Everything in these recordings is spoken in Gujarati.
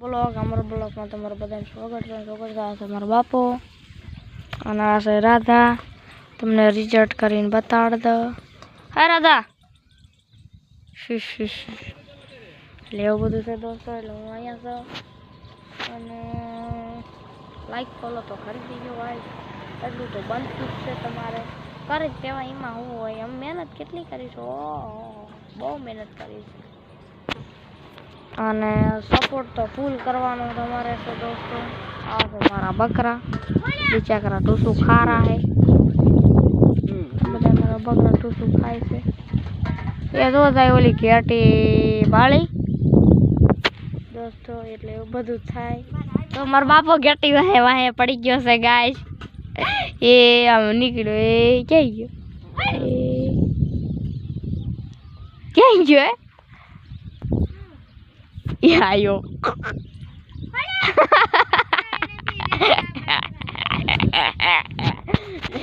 બ્લોગ અમારો બ્લોગમાં તમારું બધાને સ્વાગત છે મારો બાપો અને આ છે રાધા તમને રિઝલ્ટ કરીને બતાડ દો હા રાધા એટલે એવું બધું છે દોસ્તો એટલે હું અહીંયા છું અને લાઈક ફોલો તો કરી દીજો ભાઈ એટલું તો બનતું જ છે તમારે કરી જ દેવાય એમાં હું હોય અમે મહેનત કેટલી કરીશું બહુ મહેનત કરીશું અને સપોર્ટ તો ફૂલ કરવાનો તમારે છે દોસ્તો આ છે મારા બકરા બિચારા ટૂસું ખારા હે બધા મારા બકરા ટૂસું ખાય છે એ તો થાય ઓલી ઘેટી બાળી દોસ્તો એટલે એવું બધું થાય તો મારો બાપો ઘેટી વાહે વાહે પડી ગયો છે ગાય એ આમ નીકળ્યો એ ક્યાં ગયો એ આયો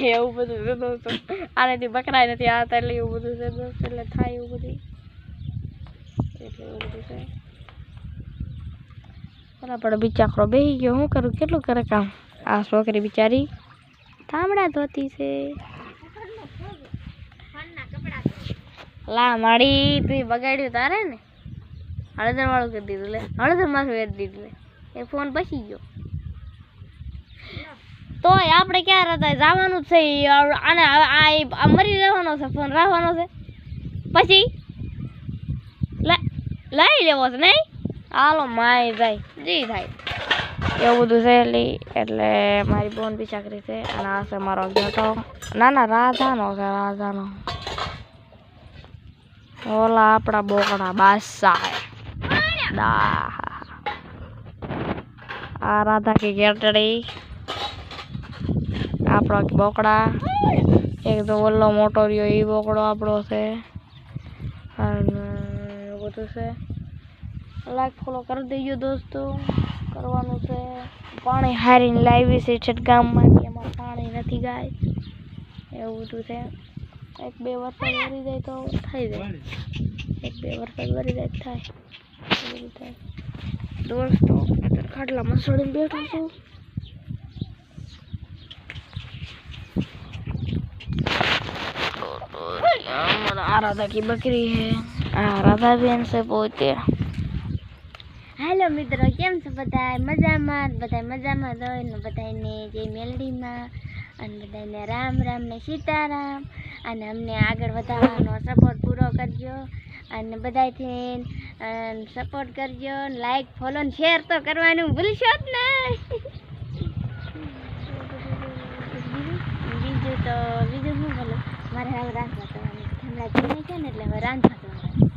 એવું બધું છે દોસ્તો આનેથી બકરાય નથી આવતા એટલે એવું બધું છે દોસ્તો એટલે થાય એવું બધું એટલે એવું બધું છે બરાબર બિચારો બેસી ગયો શું કરું કેટલું કરે કામ આ છોકરી બિચારી થાંભળા ધોતી છે લા માડી તું બગાડ્યું તારે ને હળદર વાળું કરી દીધું લે હળદર માથું વેરી દીધું લે એ ફોન પસી ગયો તોય આપણે ક્યાં હતા જવાનું જ છે અને આ મરી રહેવાનો છે ફોન રાખવાનો છે પછી લઈ લેવો છે નહીં હાલો માય જાય જી થાય એવું બધું છે એટલે મારી બોન બી ચાકરી છે અને આ છે મારો ઘેટો ના રાધાનો છે રાધાનો ઓલા આપણા બોકડા બાદશાહ આ રાધા की गेटड़ी આપણો બોકડા એક તો ઓલો મોટો રહ્યો એ બોકડો આપણો છે અને એવું બધું છે લાઈક ફોલો કરી દેજો દોસ્તો કરવાનું છે પાણી હારીને લાવી છે છટગામમાંથી એમાં પાણી નથી ગાય એવું બધું છે એક બે વરસાદ વરી જાય તો થઈ જાય એક બે વરસાદ વરી જાય થાય એવું બધું થાય દોસ્તો ખાટલામાં સડીને બેઠો છું આ રાધા की बकरी है આ રાધા બેન છે પોતે હેલો મિત્રો કેમ છો બધા મજામાં હોય ને બધાને જય મેલડીમાં અને બધાને રામ રામ ને સીતારામ અને અમને આગળ વધારવાનો સપોર્ટ પૂરો કરજો અને બધાથી સપોર્ટ કરજો લાઈક ફોલો ને શેર તો કરવાનું ભૂલશો જ નહીં બીજું શું બોલું મારે હવે રાંધવા કરવાનું ઠંડા જમે છે ને એટલે હવે રાંધવા કરવાનું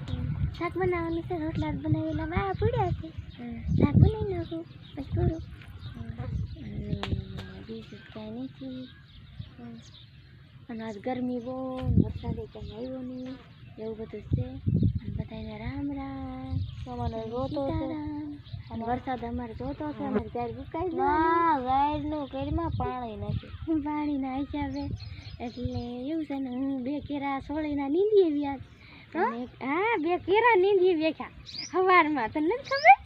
શાક બનાવવાનું છે રોટલા બનાવેલા બા પડ્યા છે શાક બનાવી નાખું પછી થોડું અને બીજું કાંઈ નથી અને આજ ગરમી બહુ વરસાદે ક્યાંય આવ્યો નહીં એવું બધું છે અને બધાને રામ રામ અમારે જોતો અને વરસાદ અમારે જોતો છે અમારે ત્યારે ભૂકાઈ ના વાયરનું કઈમાં પાણી નથી પાણીના હિસાબે એટલે એવું છે ને હું બે કેરા સોળીના નીંદી વ્યાજ હા બે કેરા નીંદી વેખ્યા સવારમાં તને નથી ખબર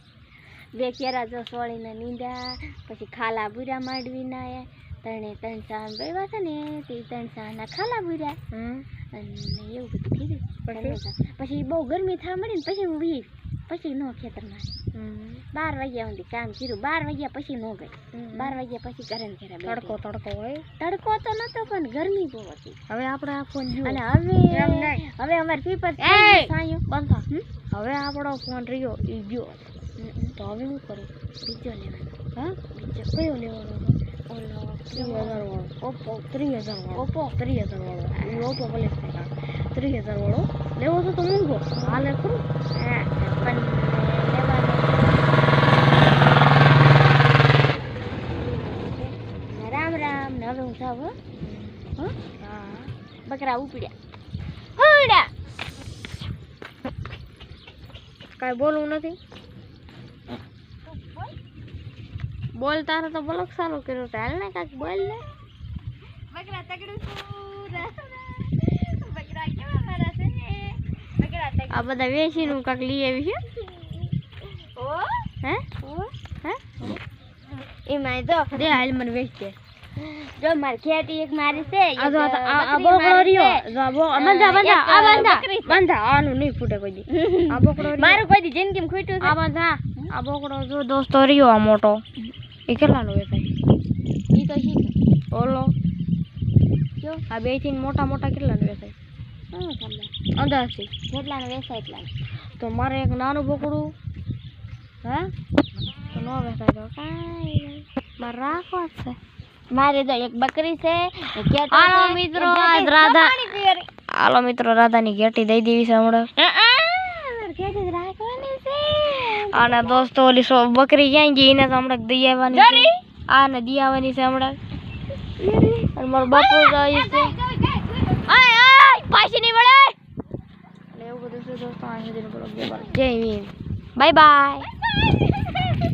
બે કેરા જો સોળીના નીંદા પછી ખાલા બુરા માંડવીના ત્રણ સાન બેવા છે ને તે ત્રણ સાના ખાલા બુરા અને એવું બધું કીધું પછી બહુ ગરમી થવા મળી ને પછી હું પછી નો ખેતરમાં 12 વાગ્યા સુધી કામ કર્યું 12 વાગ્યા પછી નો ગઈ 12 વાગ્યા પછી ઘરે ને ઘરે તડકો હોય તડકો તો નતો પણ ગરમી બહુ હતી હવે આપણે આ ફોન અને હવે અમારે પીપર સાયો બંધ હવે આપણો ફોન રહ્યો એ ગયો તો હવે શું કરું બીજો લેવાનો હા બીજો કયો લેવાનો ઓલો 3000 વાળો ઓપ્પો 3000 વાળો એ ઓપ્પો ભલે 3000 વાળો લેવો તો મૂંગો હાલે ખરું હા પણ લેવાનો રામ રામ ને હવે હું જાવ હા બકરા ઉપડ્યા કાંઈ બોલવું નથી બોલ તારે તો બ્લોગ ચાલુ કર્યો તો હાલ ને કાંઈક બોલ ને બકરા તગડું બકરા કેવા મારા છે ને બકરા આ બધા વેચીનું કાંઈક લઈ આવી છે ઓ હે એમાં જો દે હાલ મને વેચ દે જો મારી ખેતી એક મારી છે આ જો આ બોકડો રહ્યો જો આ બંધા આનું નહીં ફૂટે કોઈ દી આ બોકડો મારું કોઈ દી જિંદગીમાં ખૂટ્યું છે આ બંધા આ બોકડો જો દોસ્તો રહ્યો આ મોટો એ કેટલાનો વેચાય ઈ તો શીખ ઓલો જો આ બે થી મોટા મોટા કેટલાનો વેચાય શું ખબર અંદાજથી જેટલાનો વેચાય એટલા તો મારે એક નાનું બોકડું હે તો નો વેચાય તો કાંઈ મારે રાખવા જ છે મારે તો એક બકરી છે એક કેટ હાલો મિત્રો આજ રાધા હાલો મિત્રો રાધાની ઘેટી દઈ દેવી છે હમણાં કેટ રાખવાની છે અને દોસ્તો ઓલી બકરી ક્યાં ગઈ એને તો હમણાં દઈ આવવાની છે આને દઈ આવવાની છે હમણાં અને મારો બાપુ જાય છે પાછી નહીં મળે એટલે એવું બધું છે દોસ્તો આ સુધીનો બ્લોગ જય હિન્દ બાય બાય